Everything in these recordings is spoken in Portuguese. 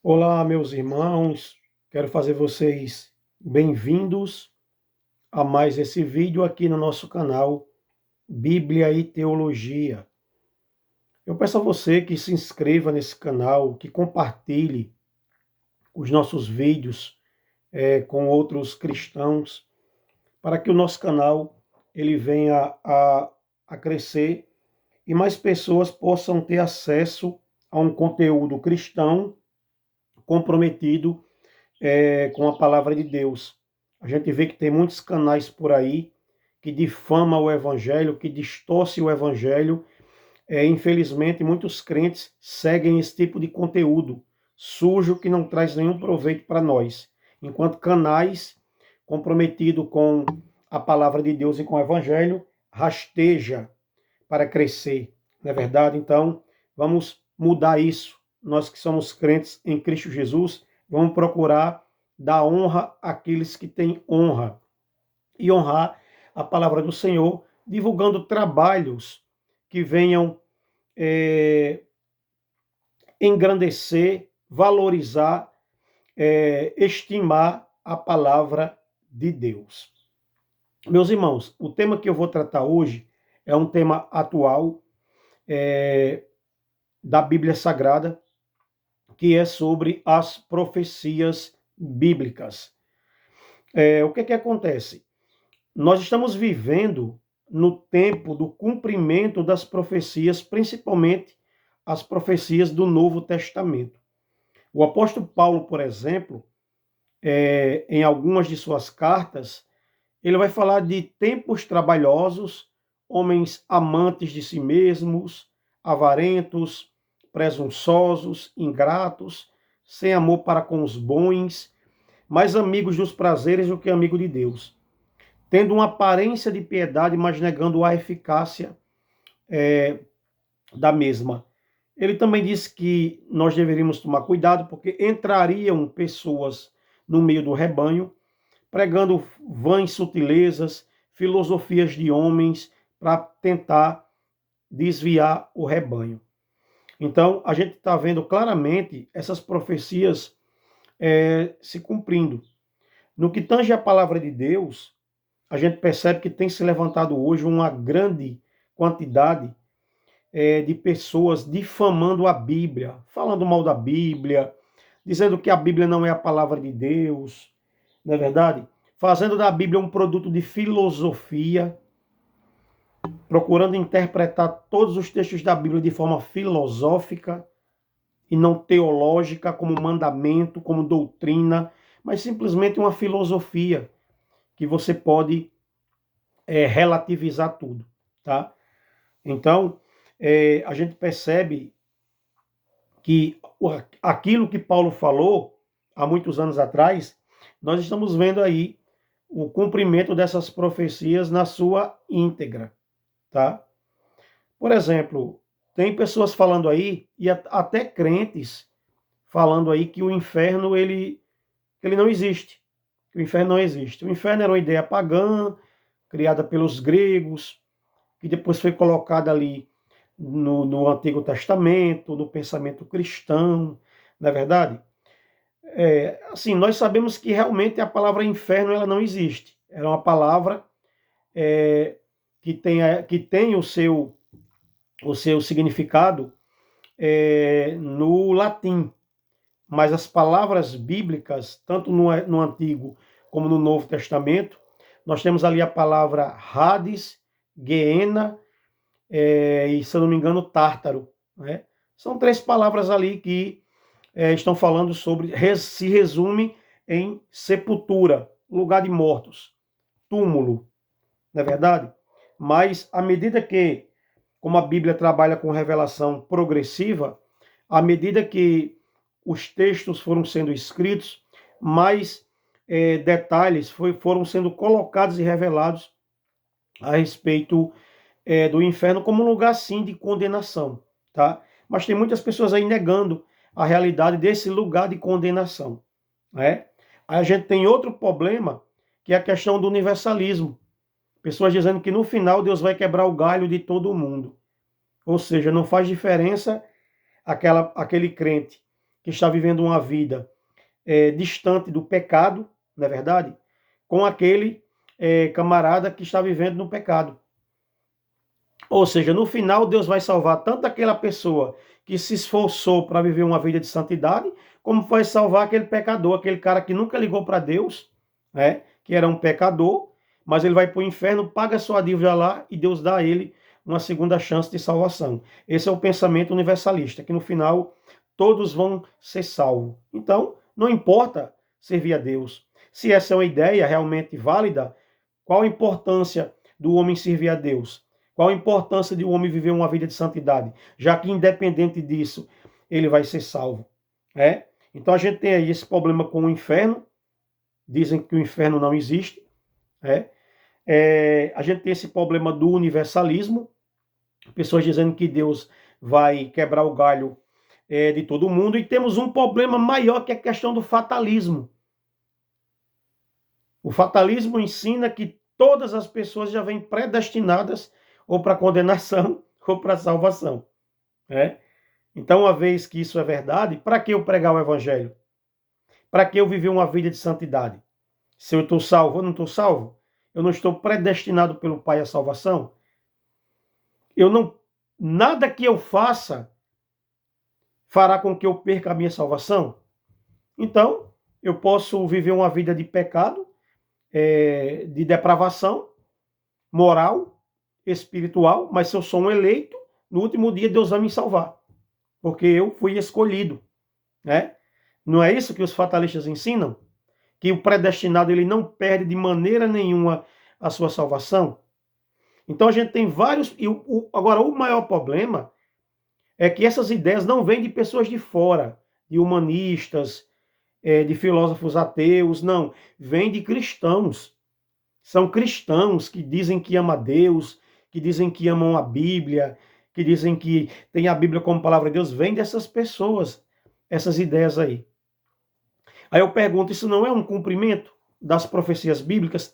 Olá, meus irmãos, quero fazer vocês bem-vindos a mais esse vídeo aqui no nosso canal Bíblia e Teologia. Eu peço a você que se inscreva nesse canal, que compartilhe os nossos vídeos com outros cristãos, para que o nosso canal ele venha a crescer e mais pessoas possam ter acesso a um conteúdo cristão comprometido com a palavra de Deus. A gente vê que tem muitos canais por aí que difamam o evangelho, que distorcem o evangelho. Infelizmente, muitos crentes seguem esse tipo de conteúdo sujo que não traz nenhum proveito para nós. Enquanto canais comprometidos com a palavra de Deus e com o evangelho rasteja para crescer, não é verdade? Então, vamos mudar isso. Nós que somos crentes em Cristo Jesus, vamos procurar dar honra àqueles que têm honra e honrar a palavra do Senhor, divulgando trabalhos que venham é, engrandecer, valorizar, estimar a palavra de Deus. Meus irmãos, o tema que eu vou tratar hoje é um tema atual, da Bíblia Sagrada, que é sobre as profecias bíblicas. O que acontece? Nós estamos vivendo no tempo do cumprimento das profecias, principalmente as profecias do Novo Testamento. O apóstolo Paulo, por exemplo, em algumas de suas cartas, ele vai falar de tempos trabalhosos, homens amantes de si mesmos, avarentos, presunçosos, ingratos, sem amor para com os bons, mais amigos dos prazeres do que amigo de Deus, tendo uma aparência de piedade, mas negando a eficácia da mesma. Ele também disse que nós deveríamos tomar cuidado, porque entrariam pessoas no meio do rebanho, pregando vãs sutilezas, filosofias de homens, para tentar desviar o rebanho. Então, a gente está vendo claramente essas profecias se cumprindo. No que tange a palavra de Deus, a gente percebe que tem se levantado hoje uma grande quantidade de pessoas difamando a Bíblia, falando mal da Bíblia, dizendo que a Bíblia não é a palavra de Deus, não é verdade? Fazendo da Bíblia um produto de filosofia, procurando interpretar todos os textos da Bíblia de forma filosófica e não teológica, como mandamento, como doutrina, mas simplesmente uma filosofia que você pode relativizar tudo, tá? Então, a gente percebe que aquilo que Paulo falou há muitos anos atrás, nós estamos vendo aí o cumprimento dessas profecias na sua íntegra, tá? Por exemplo, tem pessoas falando aí, e até crentes falando aí que o inferno ele não existe, que o inferno não existe. O inferno era uma ideia pagã, criada pelos gregos, que depois foi colocada ali no Antigo Testamento, no pensamento cristão, não é verdade? Assim, nós sabemos que realmente a palavra inferno ela não existe. Ela é uma palavra que tem o seu significado no latim, mas as palavras bíblicas, tanto no Antigo como no Novo Testamento, nós temos ali a palavra Hades, Geena, e, se eu não me engano, Tártaro. Né? São três palavras ali que estão falando sobre, se resume em sepultura, lugar de mortos, túmulo, não é verdade? Mas à medida que, como a Bíblia trabalha com revelação progressiva, à medida que os textos foram sendo escritos, mais detalhes foram sendo colocados e revelados a respeito do inferno como um lugar, sim, de condenação, tá? Mas tem muitas pessoas aí negando a realidade desse lugar de condenação, né? Aí a gente tem outro problema, que é a questão do universalismo. Pessoas dizendo que no final Deus vai quebrar o galho de todo mundo. Ou seja, não faz diferença aquele crente que está vivendo uma vida distante do pecado, não é verdade? Com aquele camarada que está vivendo no pecado. Ou seja, no final, Deus vai salvar tanto aquela pessoa que se esforçou para viver uma vida de santidade, como vai salvar aquele pecador, aquele cara que nunca ligou para Deus, né? Que era um pecador, mas ele vai para o inferno, paga sua dívida lá e Deus dá a ele uma segunda chance de salvação. Esse é o pensamento universalista, que no final todos vão ser salvos. Então, não importa servir a Deus. Se essa é uma ideia realmente válida, qual a importância do homem servir a Deus? Qual a importância de um homem viver uma vida de santidade? Já que, independente disso, ele vai ser salvo. Então, a gente tem aí esse problema com o inferno. Dizem que o inferno não existe. A gente tem esse problema do universalismo. Pessoas dizendo que Deus vai quebrar o galho de todo mundo. E temos um problema maior, que é a questão do fatalismo. O fatalismo ensina que todas as pessoas já vêm predestinadas ou para condenação ou para salvação. Então, uma vez que isso é verdade, para que eu pregar o evangelho? Para que eu viver uma vida de santidade? Se eu estou salvo ou não estou salvo? Eu não estou predestinado pelo Pai à salvação? Nada que eu faça fará com que eu perca a minha salvação? Então, eu posso viver uma vida de pecado, de depravação moral, espiritual, mas se eu sou um eleito, no último dia Deus vai me salvar, porque eu fui escolhido. Não é isso que os fatalistas ensinam? Que o predestinado ele não perde de maneira nenhuma a sua salvação? Então a gente tem vários... Agora, o maior problema é que essas ideias não vêm de pessoas de fora, de humanistas, de filósofos ateus, não. Vêm de cristãos. São cristãos que dizem que amam a Deus, que dizem que amam a Bíblia, que dizem que tem a Bíblia como palavra de Deus. Vem dessas pessoas, essas ideias aí. Aí eu pergunto, isso não é um cumprimento das profecias bíblicas?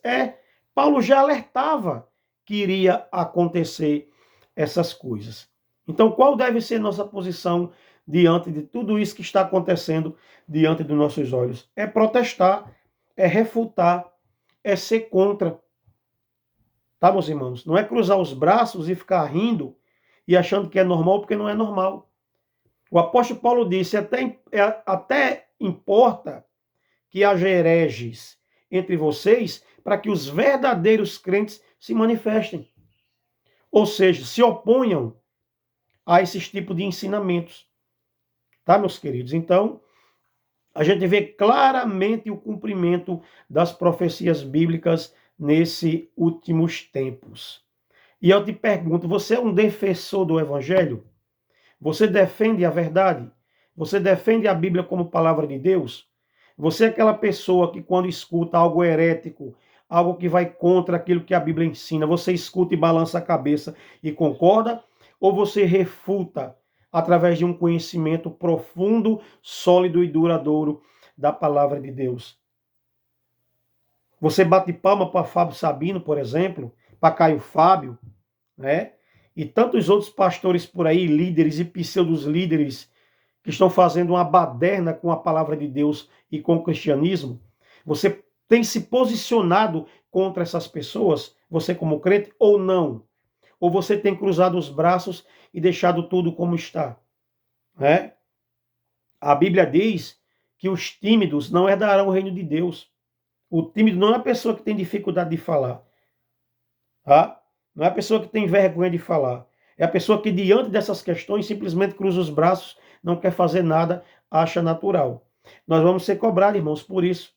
Paulo já alertava que iria acontecer essas coisas. Então, qual deve ser nossa posição diante de tudo isso que está acontecendo diante dos nossos olhos? É protestar, é refutar, é ser contra. Tá, meus irmãos? Não é cruzar os braços e ficar rindo e achando que é normal, porque não é normal. O apóstolo Paulo disse, até importa que haja hereges entre vocês para que os verdadeiros crentes se manifestem. Ou seja, se oponham a esses tipos de ensinamentos. Tá, meus queridos? Então, a gente vê claramente o cumprimento das profecias bíblicas nesses últimos tempos. E eu te pergunto, você é um defensor do Evangelho? Você defende a verdade? Você defende a Bíblia como palavra de Deus? Você é aquela pessoa que quando escuta algo herético, algo que vai contra aquilo que a Bíblia ensina, você escuta e balança a cabeça e concorda? Ou você refuta através de um conhecimento profundo, sólido e duradouro da palavra de Deus? Você bate palma para Fábio Sabino, por exemplo, para Caio Fábio, e tantos outros pastores por aí, líderes e pseudos líderes, que estão fazendo uma baderna com a palavra de Deus e com o cristianismo. Você tem se posicionado contra essas pessoas, você como crente, ou não? Ou você tem cruzado os braços e deixado tudo como está? A Bíblia diz que os tímidos não herdarão o reino de Deus. O tímido não é a pessoa que tem dificuldade de falar. Não é a pessoa que tem vergonha de falar. É a pessoa que, diante dessas questões, simplesmente cruza os braços, não quer fazer nada, acha natural. Nós vamos ser cobrados, irmãos, por isso.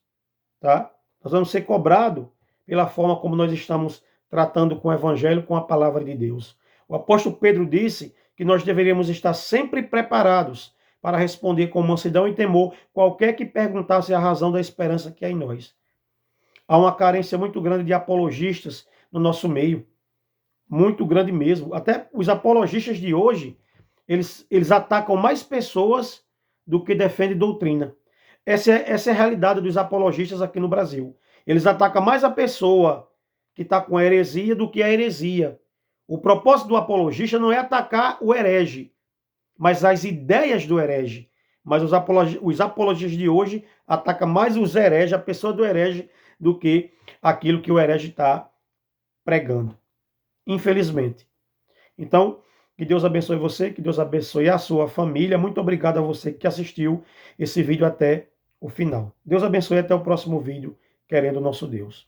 Nós vamos ser cobrados pela forma como nós estamos tratando com o Evangelho, com a palavra de Deus. O apóstolo Pedro disse que nós deveríamos estar sempre preparados para responder com mansidão e temor qualquer que perguntasse a razão da esperança que há em nós. Há uma carência muito grande de apologistas no nosso meio. Muito grande mesmo. Até os apologistas de hoje, eles atacam mais pessoas do que defendem doutrina. Essa é a realidade dos apologistas aqui no Brasil. Eles atacam mais a pessoa que está com a heresia do que a heresia. O propósito do apologista não é atacar o herege, mas as ideias do herege. Mas os apologistas de hoje atacam mais os hereges, a pessoa do herege, do que aquilo que o herege está pregando. Infelizmente. Então, que Deus abençoe você, que Deus abençoe a sua família. Muito obrigado a você que assistiu esse vídeo até o final. Deus abençoe, até o próximo vídeo, querendo o nosso Deus.